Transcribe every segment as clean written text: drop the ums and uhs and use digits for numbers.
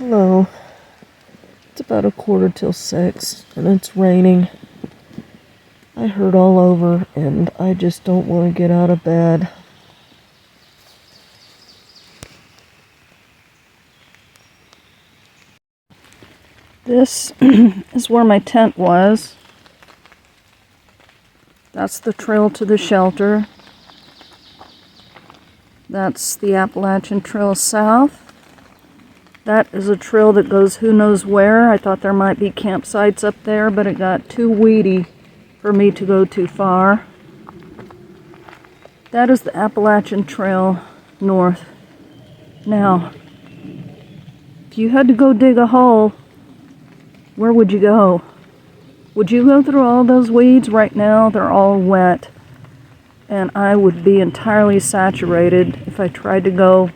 Hello. It's about 6:15 and it's raining. I hurt all over and I just don't want to get out of bed. This is where my tent was. That's the trail to the shelter. That's the Appalachian Trail south. That is a trail that goes who knows where. I thought there might be campsites up there, but it got too weedy for me to go too far. That is the Appalachian Trail north. Now, if you had to go dig a hole, where would you go? Would you go through all those weeds? Right now, they're all wet, and I would be entirely saturated if I tried to go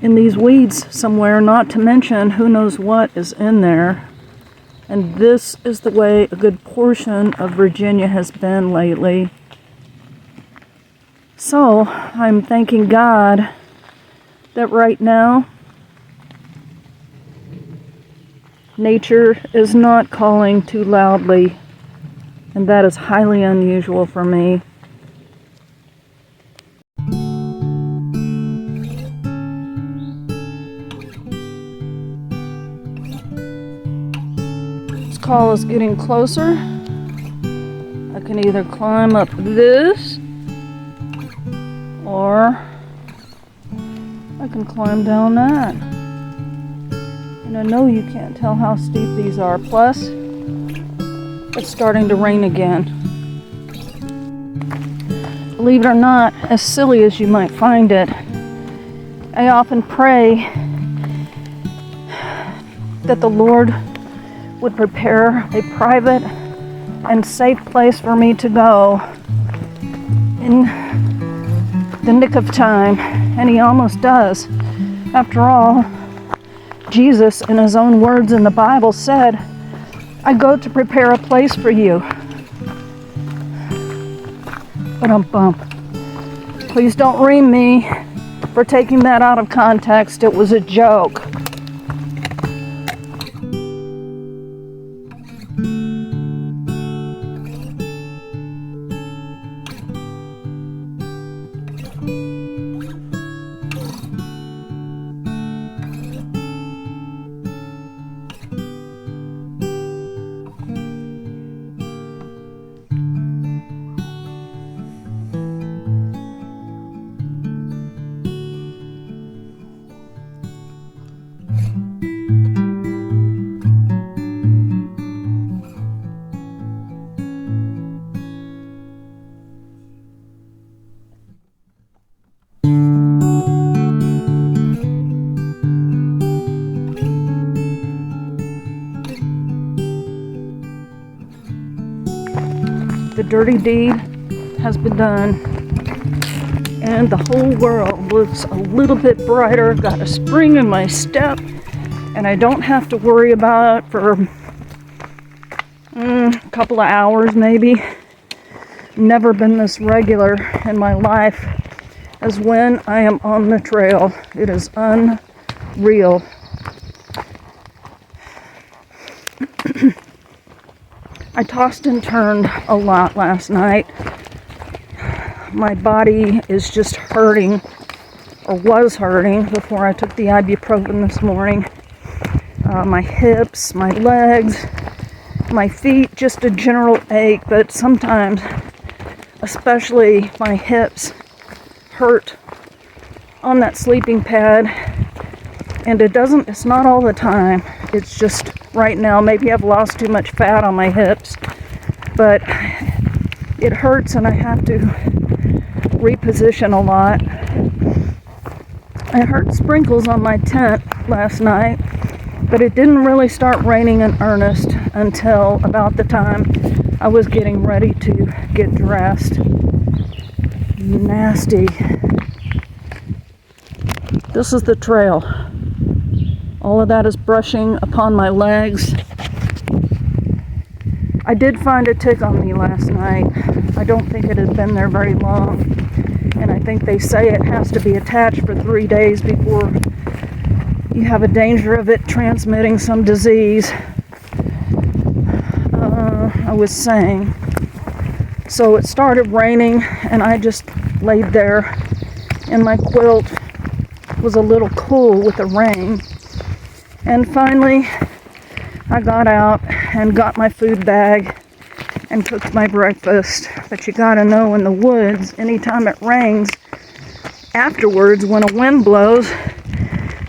in these weeds somewhere, not to mention who knows what is in there. And this is the way a good portion of Virginia has been lately. So I'm thanking God that right now nature is not calling too loudly, and that is highly unusual for me. Call is getting closer. I can either climb up this or I can climb down that. And I know you can't tell how steep these are. Plus, it's starting to rain again. Believe it or not, as silly as you might find it, I often pray that the Lord would prepare a private and safe place for me to go in the nick of time, and he almost does. After all, Jesus, in his own words in the Bible, said, "I go to prepare a place for you." Ba-dum-bum. Please don't ream me for taking that out of context. It was a joke. The dirty deed has been done, and the whole world looks a little bit brighter. Got a spring in my step, and I don't have to worry about it for a couple of hours maybe. Never been this regular in my life as when I am on the trail. It is unreal. I tossed and turned a lot last night. My body is just hurting, or was hurting before I took the ibuprofen this morning. My hips, my legs, my feet, just a general ache, but sometimes, especially my hips, hurt on that sleeping pad. And it's not all the time. It's just right now. Maybe I've lost too much fat on my hips, but it hurts and I have to reposition a lot. I heard sprinkles on my tent last night, but it didn't really start raining in earnest until about the time I was getting ready to get dressed. Nasty. This is the trail. All of that is brushing upon my legs. I did find a tick on me last night. I don't think it had been there very long. And I think they say it has to be attached for 3 days before you have a danger of it transmitting some disease. I was saying. So it started raining, and I just laid there in my quilt. It was a little cool with the rain. And finally, I got out and got my food bag and cooked my breakfast. But you gotta know, in the woods, anytime it rains, afterwards, when a wind blows,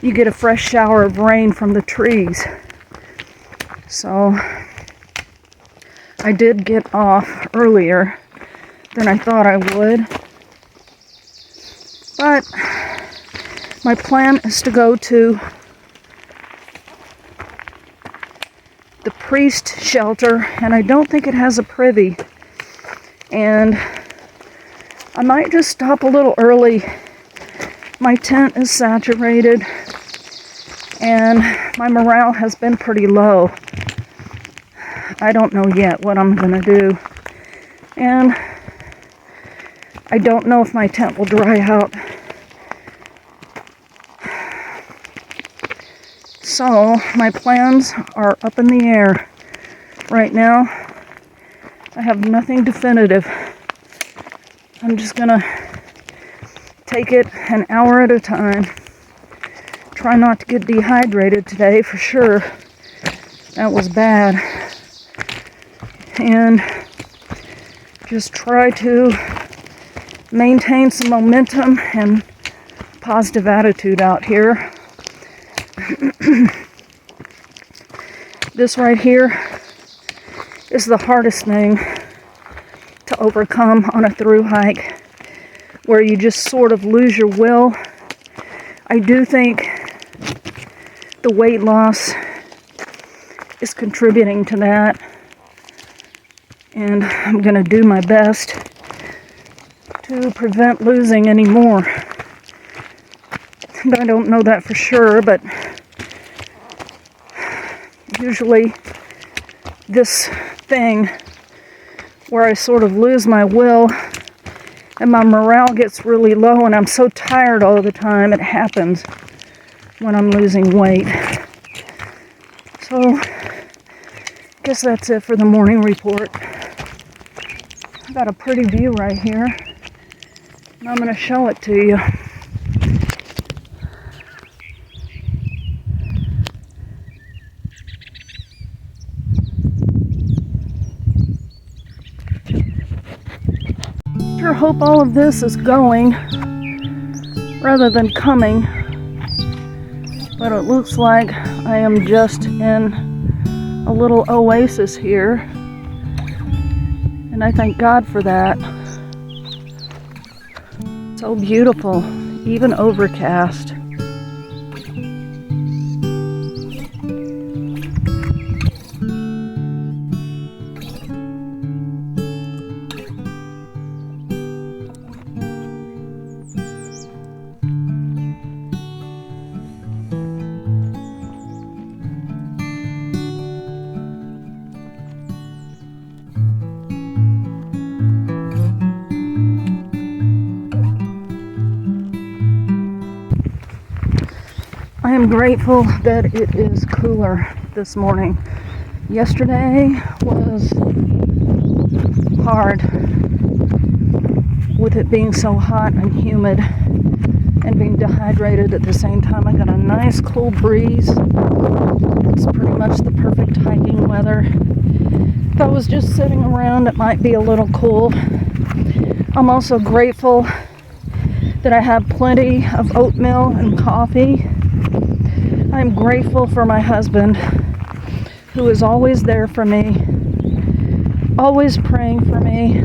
you get a fresh shower of rain from the trees. So I did get off earlier than I thought I would. But my plan is to go to the priest shelter, and I don't think it has a privy. And I might just stop a little early. My tent is saturated, and my morale has been pretty low. I don't know yet what I'm gonna do. And I don't know if my tent will dry out. So my plans are up in the air right now. I have nothing definitive. I'm just gonna take it an hour at a time. Try not to get dehydrated today for sure. That was bad. And just try to maintain some momentum and positive attitude out here. This right here is the hardest thing to overcome on a through hike, where you just sort of lose your will. I do think the weight loss is contributing to that, and I'm going to do my best to prevent losing any more. And I don't know that for sure, but usually this thing where I sort of lose my will and my morale gets really low and I'm so tired all the time, it happens when I'm losing weight. So I guess that's it for the morning report. I got a pretty view right here, and I'm going to show it to you. Sure hope all of this is going rather than coming, but it looks like I am just in a little oasis here, and I thank God for that. So beautiful, even overcast. I am grateful that it is cooler this morning. Yesterday was hard with it being so hot and humid and being dehydrated at the same time. I got a nice cool breeze. It's pretty much the perfect hiking weather. If I was just sitting around, it might be a little cool. I'm also grateful that I have plenty of oatmeal and coffee. I'm grateful for my husband, who is always there for me, always praying for me,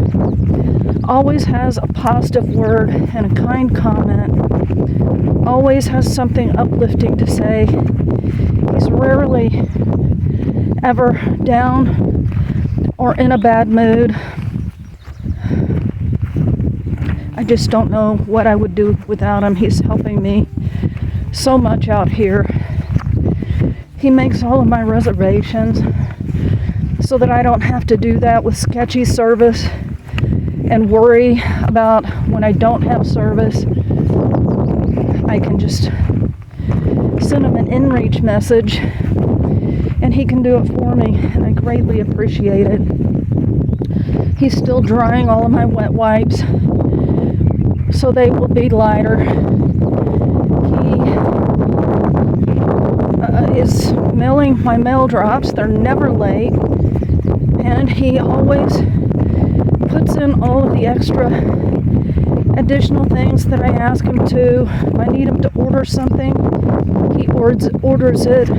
always has a positive word and a kind comment, always has something uplifting to say. He's rarely ever down or in a bad mood. I just don't know what I would do without him. He's helping me so much out here. He makes all of my reservations so that I don't have to do that with sketchy service and worry about when I don't have service. I can just send him an inReach message, and he can do it for me, and I greatly appreciate it. He's still drying all of my wet wipes, so they will be lighter. He is mailing my mail drops. They're never late, and he always puts in all of the extra additional things that I ask him to. If I need him to order something, he orders it,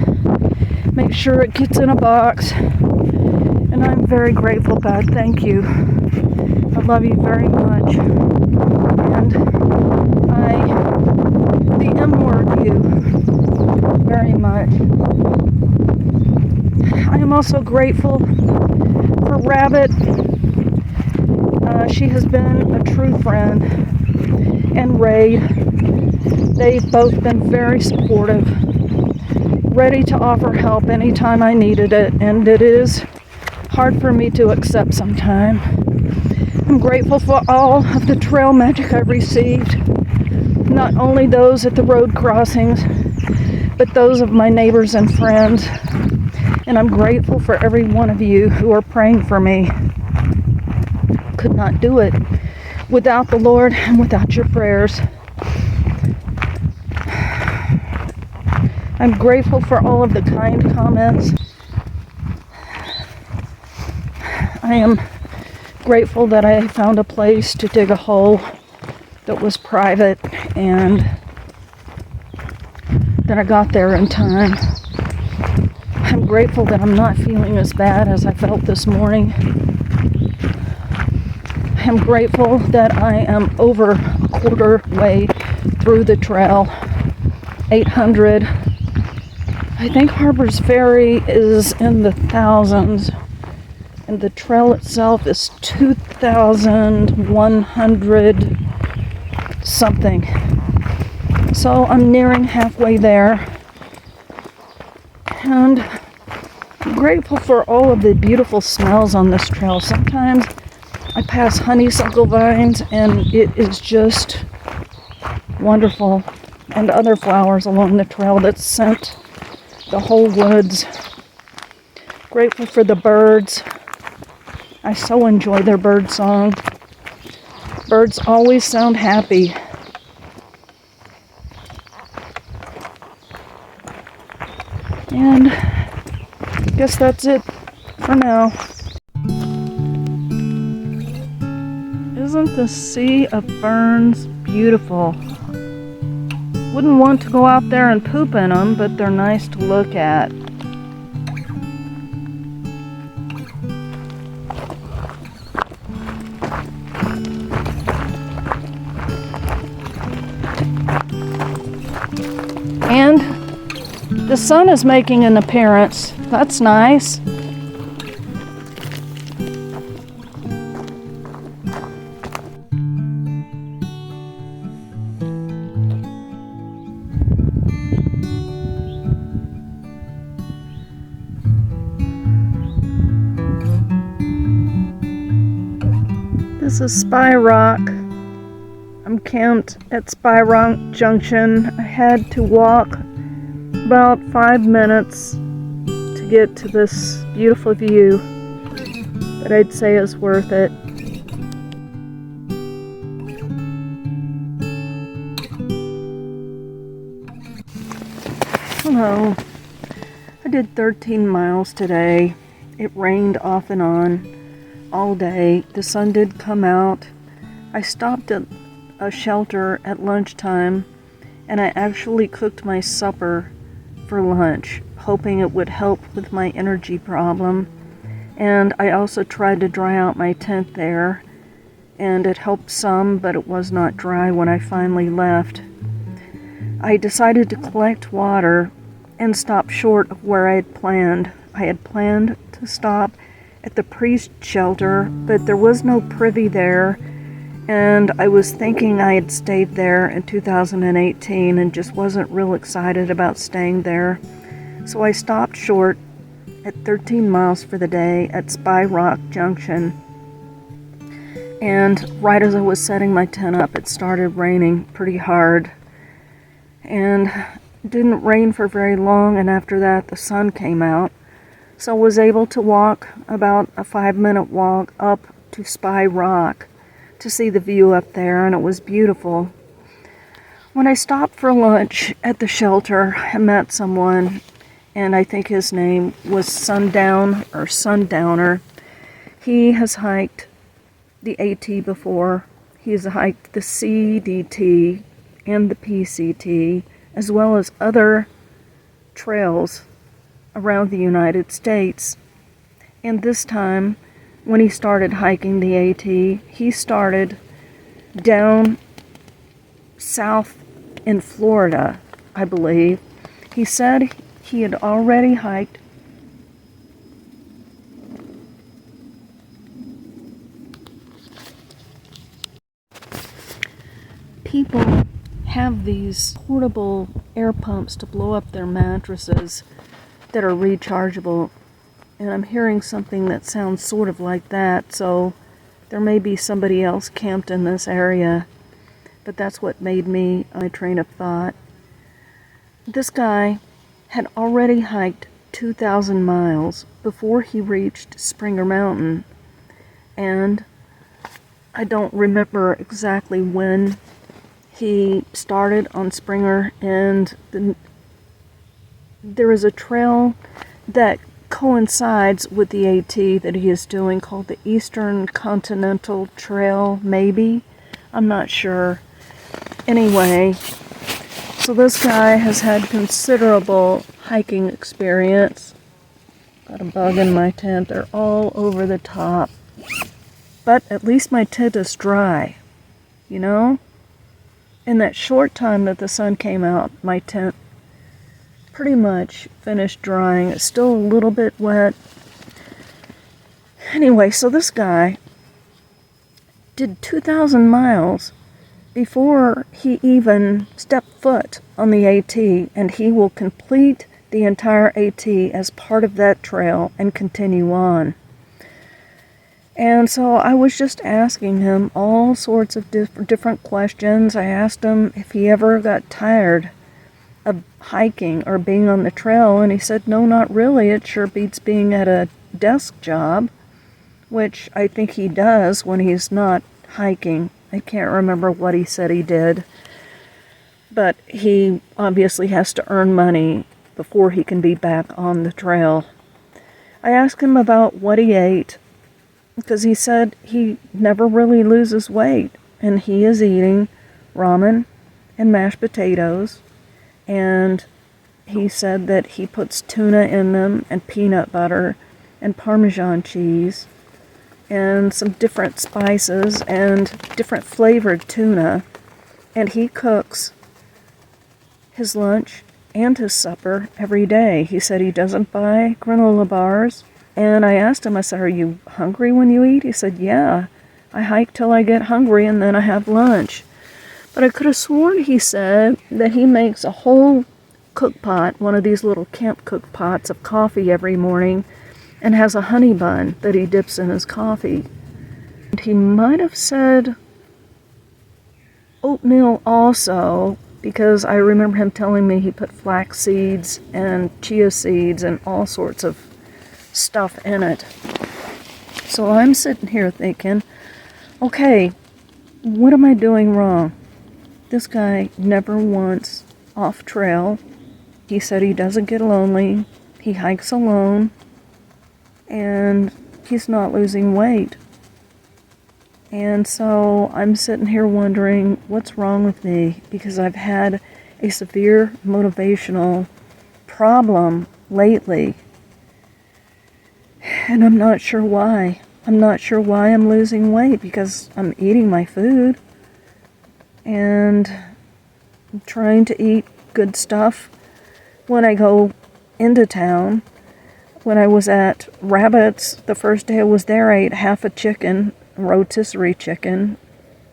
make sure it gets in a box, and I'm very grateful, God. Thank you. I love you very much, and the M word you very much. I am also grateful for Rabbit. She has been a true friend, and Ray. They've both been very supportive, ready to offer help anytime I needed it, and it is hard for me to accept sometimes. I'm grateful for all of the trail magic I've received, not only those at the road crossings, but those of my neighbors and friends. And I'm grateful for every one of you who are praying for me. Could not do it without the Lord and without your prayers. I'm grateful for all of the kind comments. I am grateful that I found a place to dig a hole that was private, and that I got there in time. I'm grateful that I'm not feeling as bad as I felt this morning. I'm grateful that I am over a quarter way through the trail. 800. I think Harper's Ferry is in the thousands, and the trail itself is 2,100 something. So I'm nearing halfway there, and I'm grateful for all of the beautiful smells on this trail. Sometimes I pass honeysuckle vines, and it is just wonderful, and other flowers along the trail that scent the whole woods. Grateful for the birds. I so enjoy their bird song. Birds always sound happy. And I guess that's it for now. Isn't the sea of ferns beautiful? Wouldn't want to go out there and poop in them, but they're nice to look at. And the sun is making an appearance. That's nice. This is Spy Rock. I'm camped at Spy Rock Junction. I had to walk about 5 minutes to get to this beautiful view that I'd say is worth it. Hello. I did 13 miles today. It rained off and on all day. The sun did come out. I stopped at a shelter at lunchtime, and I actually cooked my supper for lunch, hoping it would help with my energy problem. And I also tried to dry out my tent there, and it helped some, but it was not dry when I finally left. I decided to collect water and stop short of where I had planned. I had planned to stop at the priest shelter, but there was no privy there, and I was thinking I had stayed there in 2018 and just wasn't real excited about staying there. So I stopped short at 13 miles for the day at Spy Rock Junction. And right as I was setting my tent up, it started raining pretty hard. And It didn't rain for very long, and after that the sun came out. So I was able to walk about a 5-minute walk up to Spy Rock to see the view up there, and it was beautiful. When I stopped for lunch at the shelter, I met someone, and I think his name was Sundown or Sundowner. He has hiked the AT before. He's hiked the CDT and the PCT, as well as other trails around the United States. And this time, when he started hiking the AT, he started down south in Florida, I believe. He said he had already hiked people have these portable air pumps to blow up their mattresses that are rechargeable, and I'm hearing something that sounds sort of like that, so there may be somebody else camped in this area, but that's what made me on my train of thought. This guy had already hiked 2,000 miles before he reached Springer Mountain, and I don't remember exactly when he started on Springer, and there is a trail that coincides with the AT that he is doing called the Eastern Continental Trail, maybe. I'm not sure. Anyway, so this guy has had considerable hiking experience. Got a bug in my tent. They're all over the top. But at least my tent is dry, you know? In that short time that the sun came out, my tent pretty much finished drying. It's still a little bit wet. Anyway, so this guy did 2,000 miles before he even stepped foot on the AT, and he will complete the entire AT as part of that trail and continue on. And so I was just asking him all sorts of different questions. I asked him if he ever got tired of hiking or being on the trail, and he said, no, not really. It sure beats being at a desk job, which I think he does when he's not hiking. I can't remember what he said he did, but he obviously has to earn money before he can be back on the trail. I asked him about what he ate, because he said he never really loses weight, and he is eating ramen and mashed potatoes, and he said that he puts tuna in them and peanut butter and Parmesan cheese and some different spices and different flavored tuna, and he cooks his lunch and his supper every day. He said he doesn't buy granola bars. And I asked him, I said, are you hungry when you eat? He said, yeah, I hike till I get hungry and then I have lunch. But I could have sworn he said that he makes a whole cook pot, one of these little camp cook pots of coffee every morning, and has a honey bun that he dips in his coffee. And he might have said oatmeal also, because I remember him telling me he put flax seeds and chia seeds and all sorts of stuff in it. So I'm sitting here thinking, okay, what am I doing wrong? This guy never once off trail. He said he doesn't get lonely. He hikes alone. And he's not losing weight. And so I'm sitting here wondering what's wrong with me, because I've had a severe motivational problem lately. And I'm not sure why. I'm not sure why I'm losing weight, because I'm eating my food and I'm trying to eat good stuff when I go into town. When I was at Rabbit's, the first day I was there, I ate half a chicken, rotisserie chicken,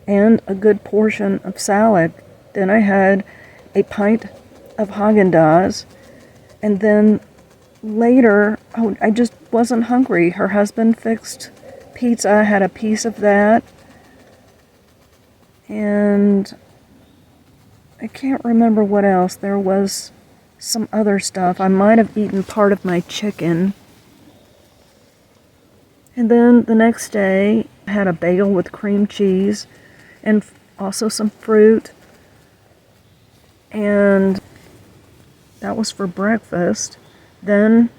and a good portion of salad. Then I had a pint of Haagen-Dazs, and then later, I just wasn't hungry. Her husband fixed pizza. I had a piece of that. And I can't remember what else. There was some other stuff. I might have eaten part of my chicken. And then the next day, I had a bagel with cream cheese and also some fruit. And that was for breakfast. Then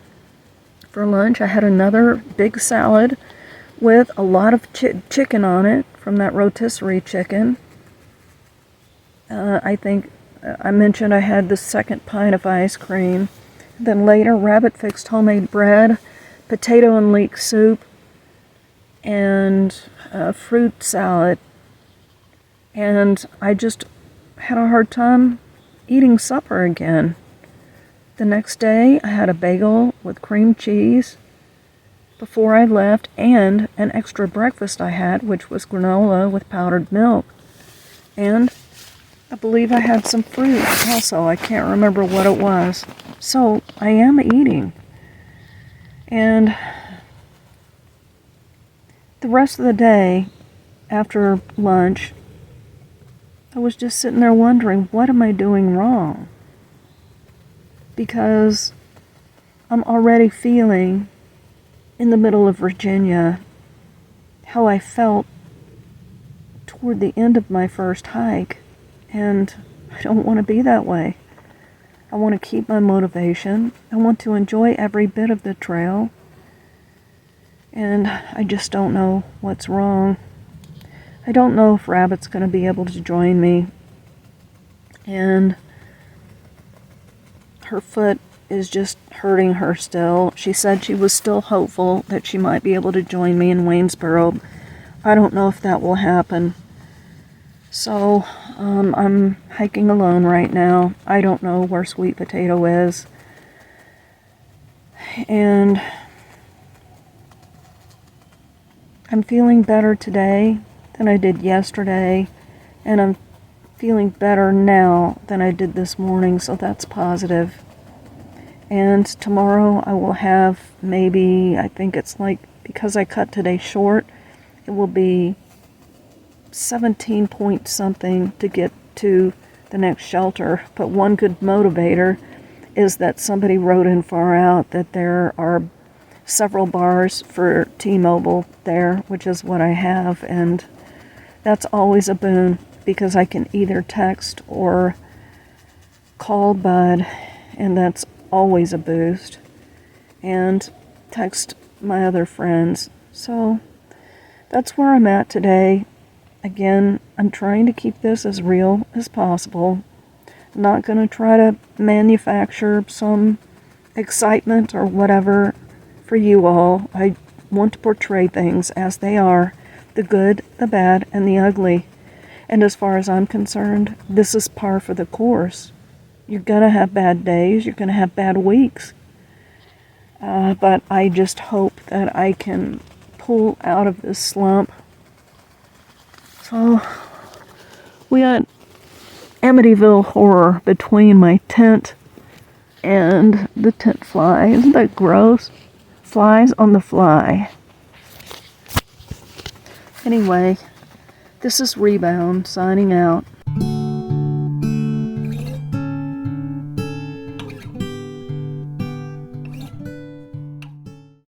for lunch, I had another big salad with a lot of chicken on it from that rotisserie chicken. I think I mentioned I had the second pint of ice cream. Then later, Rabbit fixed homemade bread, potato and leek soup, and a fruit salad. And I just had a hard time eating supper again. The next day, I had a bagel with cream cheese before I left, and an extra breakfast I had, which was granola with powdered milk. And I believe I had some fruit also. I can't remember what it was. So I am eating. And the rest of the day, after lunch, I was just sitting there wondering, what am I doing wrong? Because I'm already feeling in the middle of Virginia how I felt toward the end of my first hike, and I don't want to be that way. I want to keep my motivation. I want to enjoy every bit of the trail, and I just don't know what's wrong. I don't know if Rabbit's going to be able to join me, and her foot is just hurting her still. She said she was still hopeful that she might be able to join me in Waynesboro. I don't know if that will happen. So, I'm hiking alone right now. I don't know where Sweet Potato is. And I'm feeling better today than I did yesterday. And I'm feeling better now than I did this morning, so that's positive. And tomorrow I will have maybe, I think it's like, because I cut today short, it will be 17 point something to get to the next shelter. But one good motivator is that somebody wrote in far out that there are several bars for T-Mobile there, which is what I have, and that's always a boon because I can either text or call Bud, and that's always a boost, and text my other friends. So that's where I'm at today. Again, I'm trying to keep this as real as possible. I'm not going to try to manufacture some excitement or whatever for you all. I want to portray things as they are, the good, the bad, and the ugly. And as far as I'm concerned, this is par for the course. You're going to have bad days, you're going to have bad weeks. But I just hope that I can pull out of this slump. So, we got Amityville horror between my tent and the tent fly. Isn't that gross? Flies on the fly. Anyway, this is Rebound signing out.